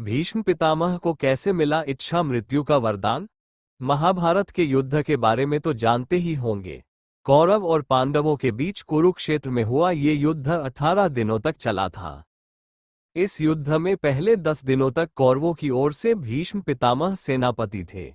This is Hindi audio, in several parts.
भीष्म पितामह को कैसे मिला इच्छा मृत्यु का वरदान? महाभारत के युद्ध के बारे में तो जानते ही होंगे। कौरव और पांडवों के बीच कुरुक्षेत्र में हुआ ये युद्ध 18 दिनों तक चला था। इस युद्ध में पहले 10 दिनों तक कौरवों की ओर से भीष्म पितामह सेनापति थे।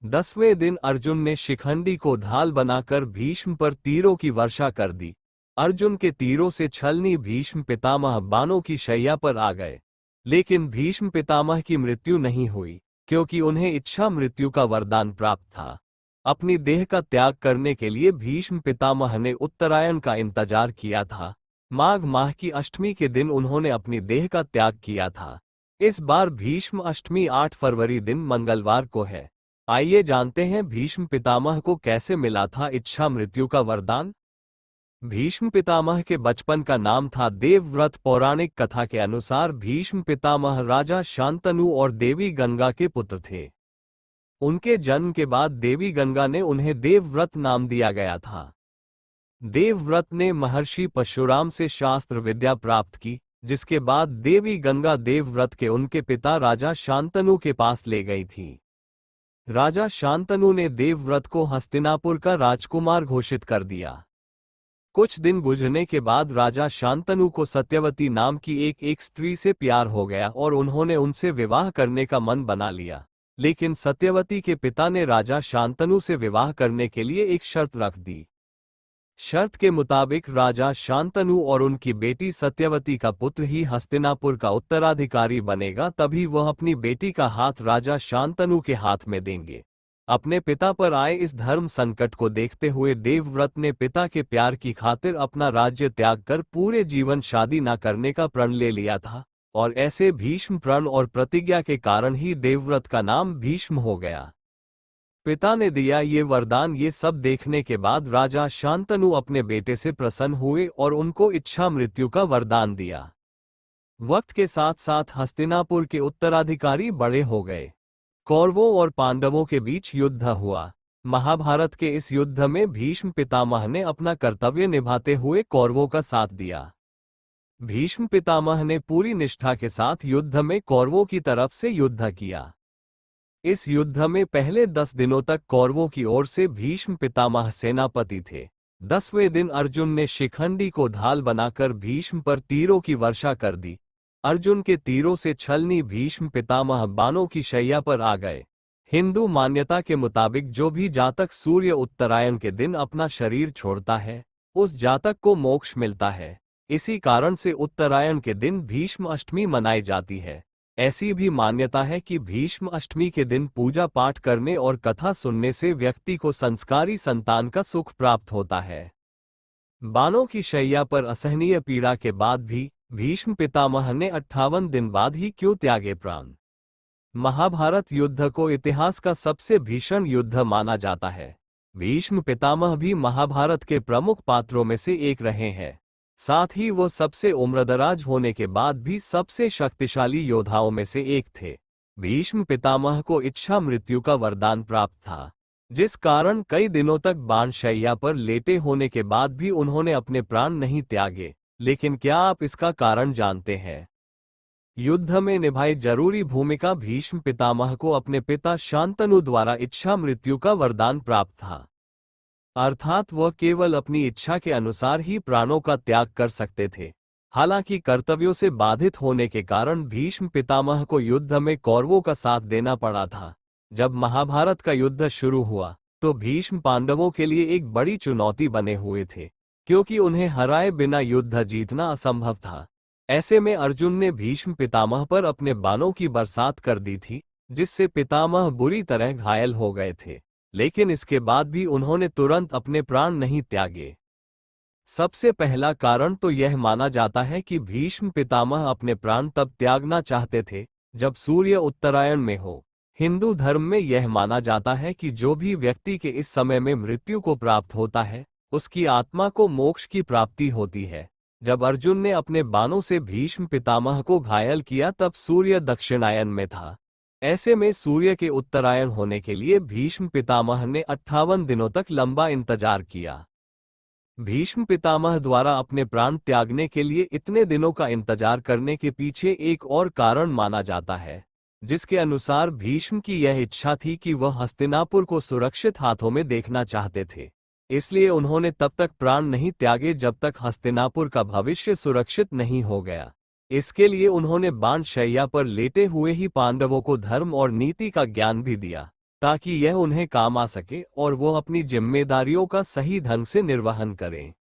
10वें दिन अर्जुन ने शिखंडी को ढाल बनाकर भीष्म पर तीरों की वर्षा कर दी। अर्जुन के तीरों से छलनी भीष्म पितामह बाणों की शैया पर आ गए, लेकिन भीष्म पितामह की मृत्यु नहीं हुई, क्योंकि उन्हें इच्छा मृत्यु का वरदान प्राप्त था। अपनी देह का त्याग करने के लिए भीष्म पितामह ने उत्तरायण का इंतजार किया था। माघ माह की अष्टमी के दिन उन्होंने अपनी देह का त्याग किया था। इस बार भीष्म अष्टमी 8 फरवरी दिन मंगलवार को है। आइए जानते हैं भीष्म पितामह को कैसे मिला था इच्छा मृत्यु का वरदान। भीष्म पितामह के बचपन का नाम था देवव्रत। पौराणिक कथा के अनुसार भीष्म पितामह राजा शांतनु और देवी गंगा के पुत्र थे। उनके जन्म के बाद देवी गंगा ने उन्हें देवव्रत नाम दिया गया था। देवव्रत ने महर्षि परशुराम से शास्त्र विद्या प्राप्त की, जिसके बाद देवी गंगा देवव्रत के उनके पिता राजा शांतनु के पास ले गई थी। राजा शांतनु ने देवव्रत को हस्तिनापुर का राजकुमार घोषित कर दिया। कुछ दिन गुजरने के बाद राजा शांतनु को सत्यवती नाम की एक स्त्री से प्यार हो गया और उन्होंने उनसे विवाह करने का मन बना लिया। लेकिन सत्यवती के पिता ने राजा शांतनु से विवाह करने के लिए एक शर्त रख दी। शर्त के मुताबिक राजा शांतनु और उनकी बेटी सत्यवती का पुत्र ही हस्तिनापुर का उत्तराधिकारी बनेगा, तभी वह अपनी बेटी का हाथ राजा शांतनु के हाथ में देंगे। अपने पिता पर आए इस धर्म संकट को देखते हुए देवव्रत ने पिता के प्यार की खातिर अपना राज्य त्याग कर पूरे जीवन शादी न करने का प्रण ले लिया था, और ऐसे भीष्म प्रण और प्रतिज्ञा के कारण ही देवव्रत का नाम भीष्म हो गया। पिता ने दिया ये वरदान ये सब देखने के बाद राजा शांतनु अपने बेटे से प्रसन्न हुए और उनको इच्छा मृत्यु का वरदान दिया। वक्त के साथ साथ हस्तिनापुर के उत्तराधिकारी बड़े हो गए। कौरवों और पांडवों के बीच युद्ध हुआ। महाभारत के इस युद्ध में भीष्म पितामह ने अपना कर्तव्य निभाते हुए कौरवों का साथ दिया। भीष्म पितामह ने पूरी निष्ठा के साथ युद्ध में कौरवों की तरफ से युद्ध किया। इस युद्ध में पहले 10 दिनों तक कौरवों की ओर से भीष्म पितामह सेनापति थे। 10वें दिन अर्जुन ने शिखंडी को ढाल बनाकर भीष्म पर तीरों की वर्षा कर दी। अर्जुन के तीरों से छलनी भीष्म पितामह बाणों की शैया पर आ गए। हिंदू मान्यता के मुताबिक जो भी जातक सूर्य उत्तरायण के दिन अपना शरीर छोड़ता है, उस जातक को मोक्ष मिलता है। इसी कारण से उत्तरायण के दिन भीष्म अष्टमी मनाई जाती है। ऐसी भी मान्यता है कि भीष्म अष्टमी के दिन पूजा पाठ करने और कथा सुनने से व्यक्ति को संस्कारी संतान का सुख प्राप्त होता है। बाणों की शैया पर असहनीय पीड़ा के बाद भी भीष्म पितामह ने 58 दिन बाद ही क्यों त्यागे प्राण? महाभारत युद्ध को इतिहास का सबसे भीषण युद्ध माना जाता है। भीष्म पितामह भी महाभारत के प्रमुख पात्रों में से एक रहे हैं। साथ ही वो सबसे उम्रदराज होने के बाद भी सबसे शक्तिशाली योद्धाओं में से एक थे। भीष्म पितामह को इच्छा मृत्यु का वरदान प्राप्त था, जिस कारण कई दिनों तक बाणशैया पर लेटे होने के बाद भी उन्होंने अपने प्राण नहीं त्यागे। लेकिन क्या आप इसका कारण जानते हैं? युद्ध में निभाई जरूरी भूमिका भीष्म पितामह को अपने पिता शांतनु द्वारा इच्छा मृत्यु का वरदान प्राप्त था। अर्थात वह केवल अपनी इच्छा के अनुसार ही प्राणों का त्याग कर सकते थे। हालांकि कर्तव्यों से बाधित होने के कारण भीष्म पितामह को युद्ध में कौरवों का साथ देना पड़ा था। जब महाभारत का युद्ध शुरू हुआ तो भीष्म पांडवों के लिए एक बड़ी चुनौती बने हुए थे, क्योंकि उन्हें हराए बिना युद्ध जीतना असंभव था। ऐसे में अर्जुन ने भीष्म पितामह पर अपने बाणों की बरसात कर दी थी, जिससे पितामह बुरी तरह घायल हो गए थे। लेकिन इसके बाद भी उन्होंने तुरंत अपने प्राण नहीं त्यागे। सबसे पहला कारण तो यह माना जाता है कि भीष्म पितामह अपने प्राण तब त्यागना चाहते थे जब सूर्य उत्तरायण में हो। हिंदू धर्म में यह माना जाता है कि जो भी व्यक्ति के इस समय में मृत्यु को प्राप्त होता है, उसकी आत्मा को मोक्ष की प्राप्ति होती है। जब अर्जुन ने अपने बाणों से भीष्म पितामह को घायल किया तब सूर्य दक्षिणायन में था। ऐसे में सूर्य के उत्तरायण होने के लिए भीष्म पितामह ने 58 दिनों तक लंबा इंतजार किया। भीष्म पितामह द्वारा अपने प्राण त्यागने के लिए इतने दिनों का इंतजार करने के पीछे एक और कारण माना जाता है, जिसके अनुसार भीष्म की यह इच्छा थी कि वह हस्तिनापुर को सुरक्षित हाथों में देखना चाहते थे। इसलिए उन्होंने तब तक प्राण नहीं त्यागे जब तक हस्तिनापुर का भविष्य सुरक्षित नहीं हो गया। इसके लिए उन्होंने बाणशैया पर लेटे हुए ही पांडवों को धर्म और नीति का ज्ञान भी दिया, ताकि यह उन्हें काम आ सके और वो अपनी जिम्मेदारियों का सही ढंग से निर्वहन करें।